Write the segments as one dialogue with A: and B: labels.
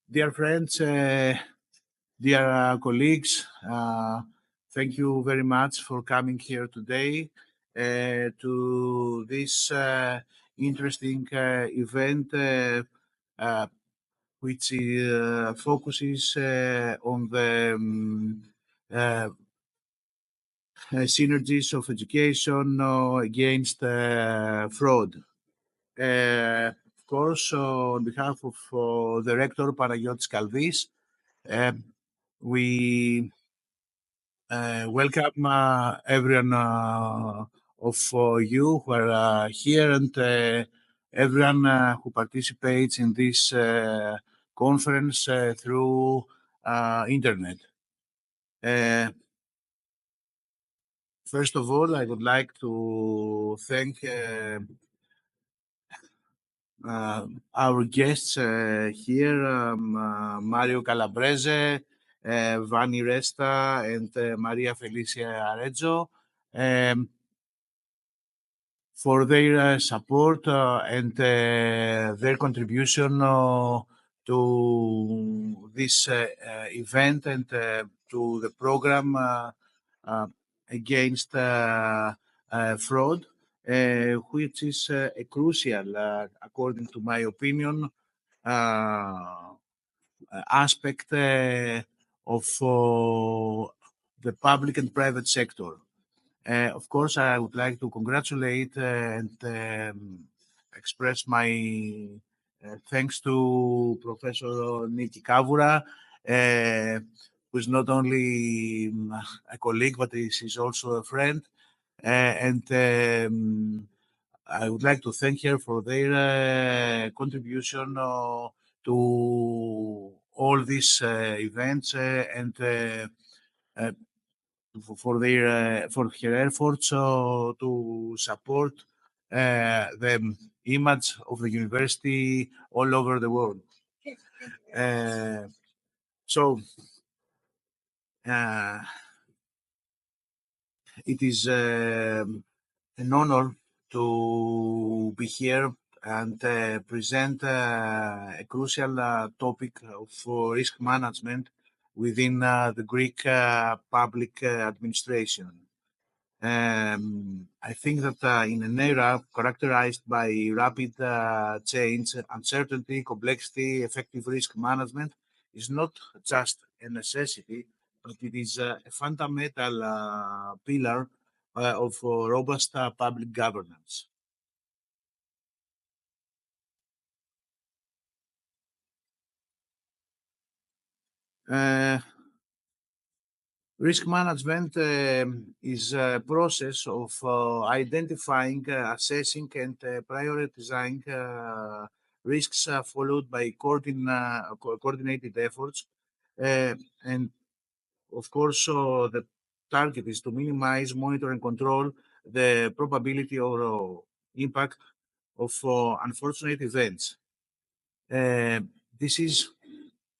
A: Dear friends, dear colleagues, thank you very much for coming here today to this interesting event which focuses on the uh, synergies of education against fraud. Of course, on behalf of the rector Panagiotis Kalvis, we welcome everyone of you who are here and everyone who participates in this conference through internet. First of all, I would like to thank our guests here, Mario Calabrese, Vani Resta, and Maria Felicia Arezzo, for their support and their contribution to this event and to the program against fraud, which is a crucial, according to my opinion, aspect of the public and private sector. Of course, I would like to congratulate and express my thanks to Professor Niki Kavoura, who is not only a colleague, but is also a friend. And I would like to thank her for their contribution to all these events and for her efforts to support the image of the university all over the world. So it is an honor to be here and present a crucial topic of risk management within the Greek public administration. I think that in an era characterized by rapid change, uncertainty, complexity, effective risk management is not just a necessity, but it is a fundamental pillar of robust public governance. Risk management is a process of identifying, assessing, and prioritizing risks followed by coordinated efforts. And of course, the target is to minimize, monitor, and control the probability or impact of unfortunate events. This is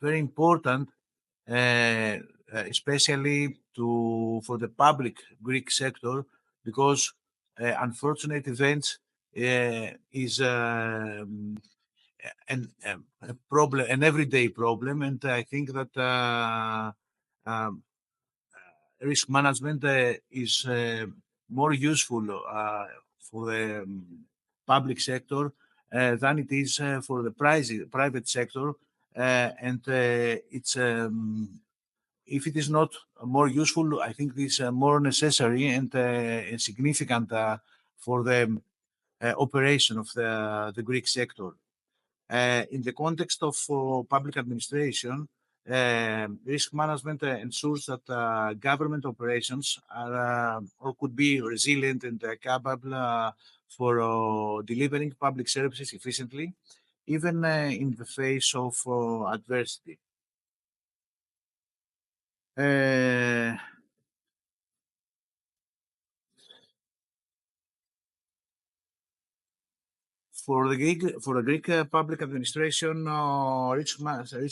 A: very important, especially for the public Greek sector, because unfortunate events is a problem, an everyday problem, and I think that risk management is more useful for the public sector than it is for the private sector, and it's if it is not more useful, I think this is more necessary and significant for the operation of the Greek sector. In the context of public administration, risk management ensures that government operations are or could be resilient and capable for delivering public services efficiently, even in the face of adversity. For the Greek public administration, risk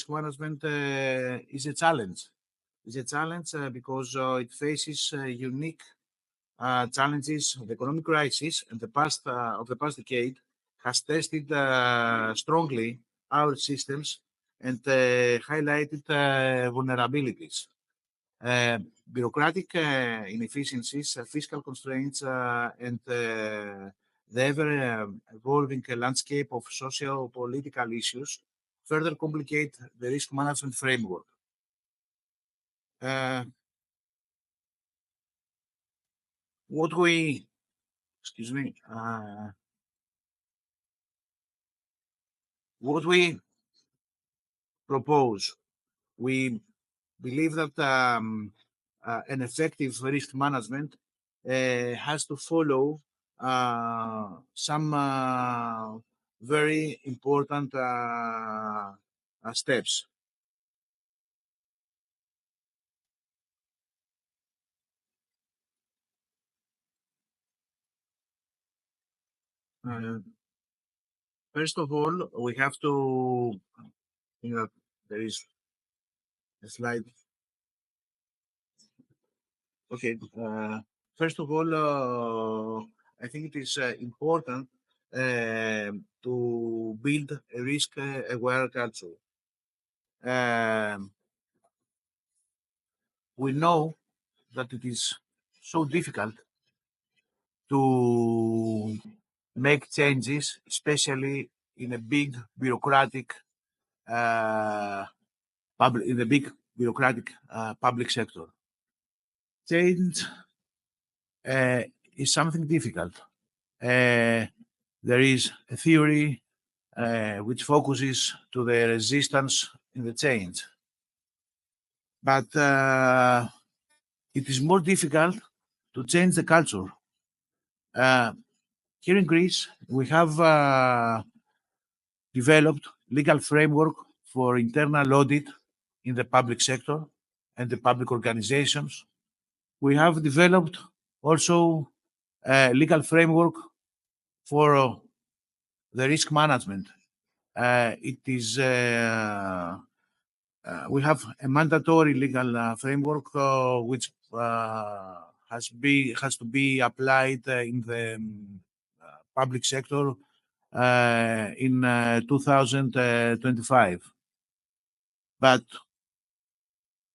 A: management is a challenge. It's a challenge because it faces unique challenges. The economic crisis and the past decade has tested strongly our systems and highlighted vulnerabilities. Bureaucratic inefficiencies, fiscal constraints, and the ever-evolving landscape of socio-political issues further complicate the risk management framework. Uh, what we, excuse me, what we propose, we believe that an effective risk management has to follow some very important steps. Uh, First of all, we have to, you know, there is a slide. Okay. First of all, I think it is important to build a risk-aware culture. Um, we know that it is so difficult to make changes, especially in a big bureaucratic public sector. Change uh, is something difficult. Uh, there is a theory which focuses to the resistance in the change, but it is more difficult to change the culture. Uh, Here in Greece, we have developed legal framework for internal audit in the public sector and the public organizations. We have developed also a legal framework for the risk management. It is We have a mandatory legal framework which has to be applied in the public sector in 2025. But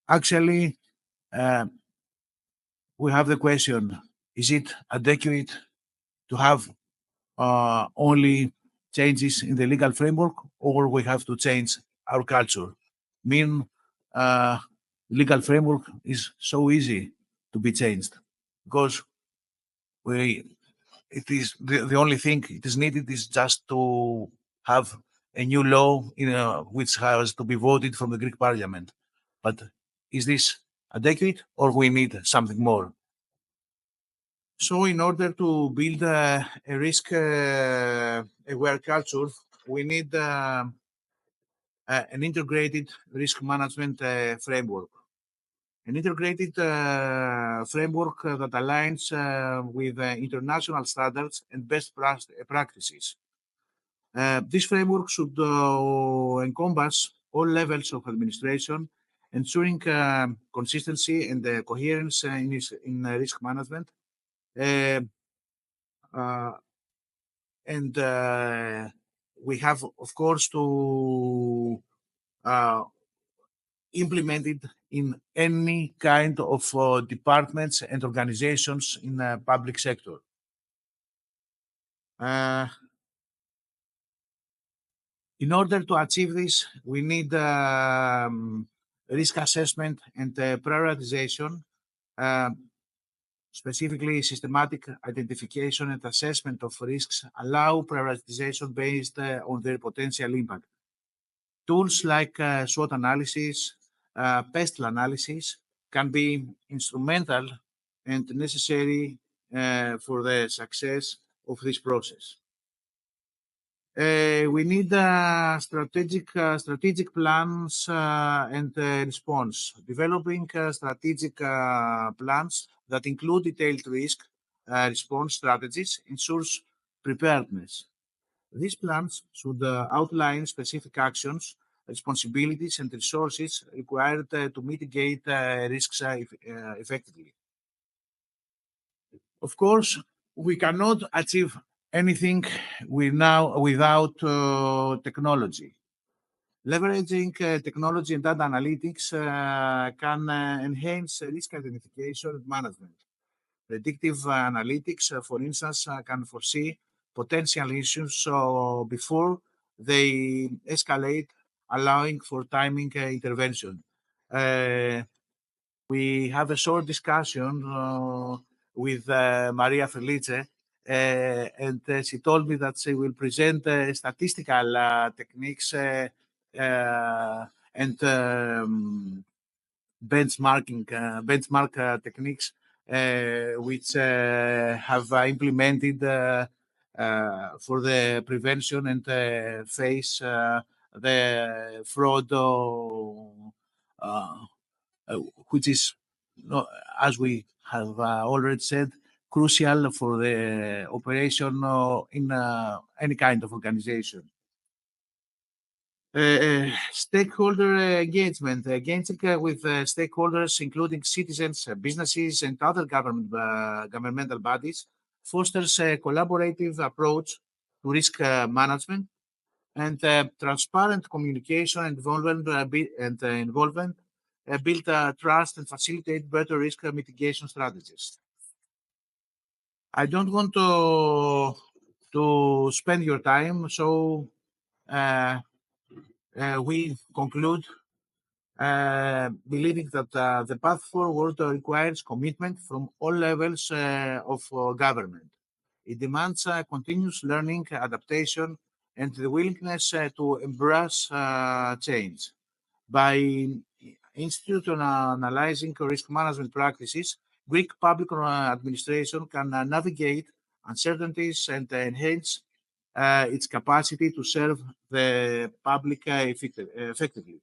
A: actually, uh, we have the question: is it adequate to have only changes in the legal framework, or we have to change our culture? Mean legal framework is so easy to be changed because we it is the only thing it is needed is just to have a new law which has to be voted from the Greek parliament. But is this adequate or we need something more? So in order to build a risk aware culture, we need an integrated risk management framework. An integrated framework that aligns with international standards and best practices. This framework should encompass all levels of administration, ensuring consistency and coherence in risk management. Uh, uh, and We have, of course, to uh, implement it in any kind of departments and organizations in the public sector. Uh, in order to achieve this, we need risk assessment and prioritization, uh, specifically systematic identification and assessment of risks allow prioritization based on their potential impact. Tools like SWOT analysis, pest analysis can be instrumental and necessary for the success of this process. We need strategic plans and response. Developing strategic plans that include detailed risk response strategies ensures preparedness. These plans should outline specific actions, responsibilities, and resources required to mitigate risks effectively. Of course, we cannot achieve anything without technology. Leveraging technology and data analytics can enhance risk identification and management. Predictive analytics, for instance, can foresee potential issues before they escalate, allowing for timing intervention. Uh, we have a short discussion with Maria Felice, and she told me that she will present statistical techniques and benchmark techniques which have implemented for the prevention and face the fraud, which is, as we have already said, crucial for the operation in any kind of organization. Stakeholder engagement. Engaging with stakeholders, including citizens, businesses, and other governmental bodies, fosters a collaborative approach to risk management, and transparent communication and involvement build trust and facilitate better risk mitigation strategies. I don't want to spend your time, so we conclude believing that the path forward requires commitment from all levels of government. It demands continuous learning, adaptation, and the willingness to embrace change. By institutionalizing risk management practices, Greek public administration can navigate uncertainties and enhance its capacity to serve the public effectively.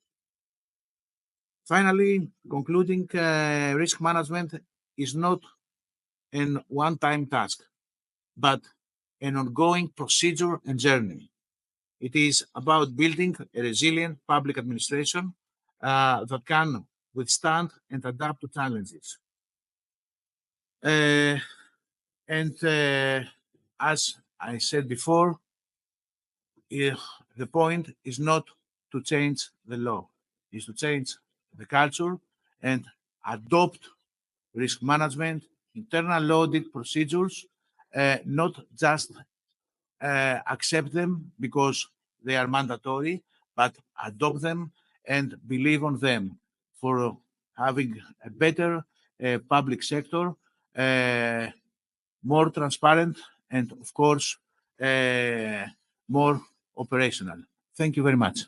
A: Finally, concluding, risk management is not an one-time task, but an ongoing procedure and journey. It is about building a resilient public administration that can withstand and adapt to challenges. And as I said before, the point is not to change the law, is to change the culture and adopt risk management, internal audit procedures, not just accept them because they are mandatory, but adopt them and believe on them for having a better public sector, more transparent, and of course, more operational. Thank you very much.